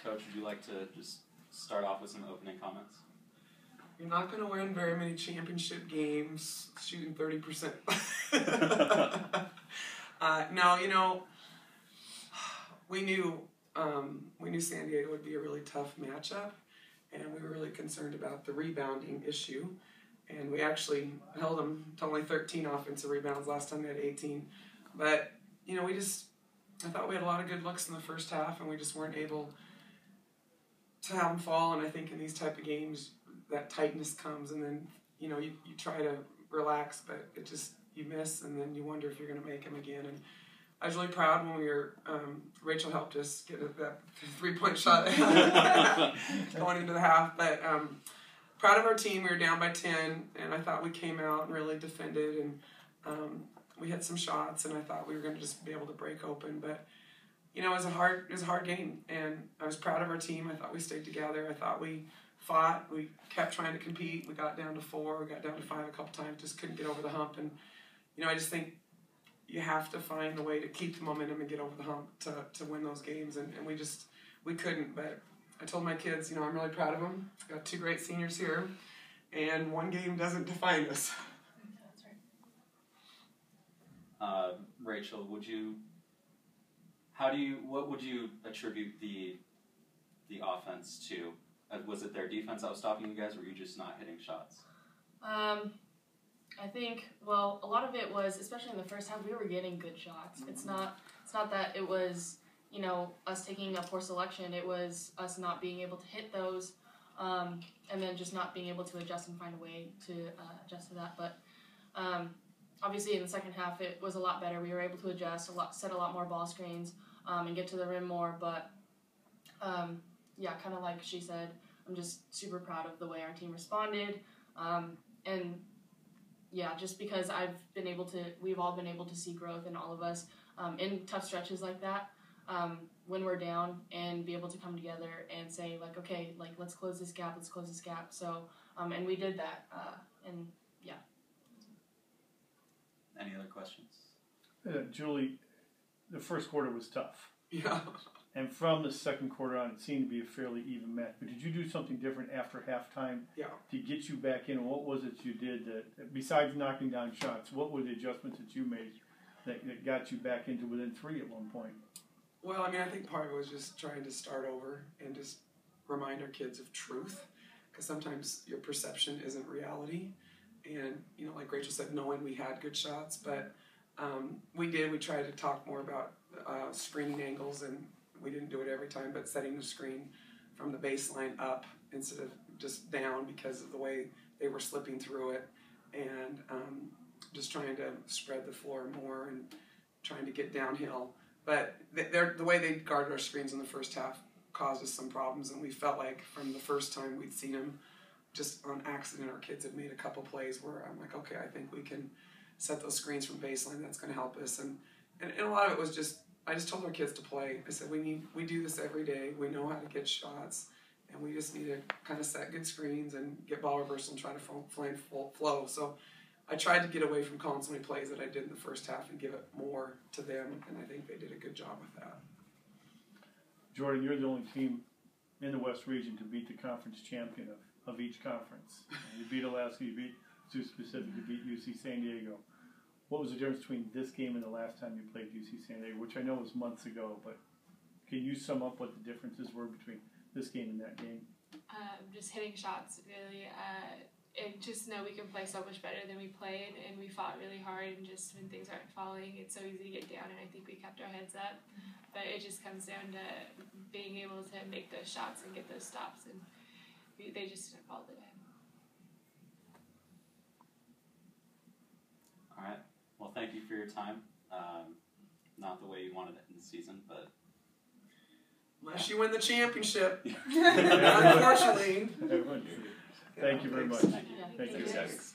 Coach, would you like to just start off with some opening comments? You're not going to win very many championship games shooting 30%. No, you know, we knew San Diego would be a really tough matchup, and we were really concerned about the rebounding issue. And we actually held them to only 13 offensive rebounds. Last time they had 18. But, you know, I thought we had a lot of good looks in the first half, and we just weren't able to have them fall. And I think in these type of games, that tightness comes, and then, you know, you try to relax, but it just, you miss, and then you wonder if you're going to make them again. And I was really proud when we were, Rachel helped us get that 3-point shot going into the half. But proud of our team. We were down by 10, and I thought we came out and really defended, and we hit some shots, and I thought we were going to just be able to break open. But, you know, it was a hard game, and I was proud of our team. I thought we stayed together. I thought we fought. We kept trying to compete. We got down to 4. We got down to 5 a couple times. Just couldn't get over the hump. And, you know, I just think you have to find a way to keep the momentum and get over the hump to win those games. And we couldn't. But I told my kids, you know, I'm really proud of them. I've got 2 great seniors here. And one game doesn't define us. That's right. Rachel, what would you attribute the offense to? Was it their defense that was stopping you guys, or were you just not hitting shots? I think, well, a lot of it was, especially in the first half, we were getting good shots. It's not that it was, you know, us taking a poor selection. It was us not being able to hit those, and then just not being able to adjust and find a way to adjust to that. But obviously in the second half, it was a lot better. We were able to adjust, set a lot more ball screens, and get to the rim more. But yeah, kind of like she said, I'm just super proud of the way our team responded. And yeah, just because we've all been able to see growth in all of us in tough stretches like that, when we're down, and be able to come together and say, like, okay, like, let's close this gap. So, and we did that. And yeah. Any other questions? Julie, the first quarter was tough. Yeah. And from the second quarter on, it seemed to be a fairly even match. But did you do something different after halftime to get you back in? And what was it you did that, besides knocking down shots, what were the adjustments that you made that got you back into within 3 at one point? Well, I mean, I think part of it was just trying to start over and just remind our kids of truth, because sometimes your perception isn't reality. And, you know, like Rachel said, knowing we had good shots, but we tried to talk more about screening angles, and we didn't do it every time, but setting the screen from the baseline up instead of just down because of the way they were slipping through it, and just trying to spread the floor more and trying to get downhill. But the way they guarded our screens in the first half caused us some problems, and we felt like from the first time we'd seen them, just on accident, our kids had made a couple plays where I'm like, okay, I think we can set those screens from baseline. That's going to help us. And a lot of it was just, I just told our kids to play. I said, we do this every day. We know how to get shots, and we just need to kind of set good screens and get ball reversal and try to find flow. So I tried to get away from calling so many plays that I did in the first half and give it more to them, and I think they did a good job with that. Jordan, you're the only team in the West region to beat the conference champion of each conference. You beat Alaska, you beat Sioux Pacific, you beat UC San Diego. What was the difference between this game and the last time you played UC San Diego, which I know was months ago, but can you sum up what the differences were between this game and that game? Just hitting shots, really. And just know we can play so much better than we played, and we fought really hard, and just when things aren't falling, it's so easy to get down, and I think we kept our heads up. But it just comes down to being able to make those shots and get those stops, and they just didn't fall today. All right. Well, thank you for your time. Not the way you wanted it in the season, but... Unless you win the championship. Unfortunately. Thank you very much. Thank you. Yeah, Thank you. thanks.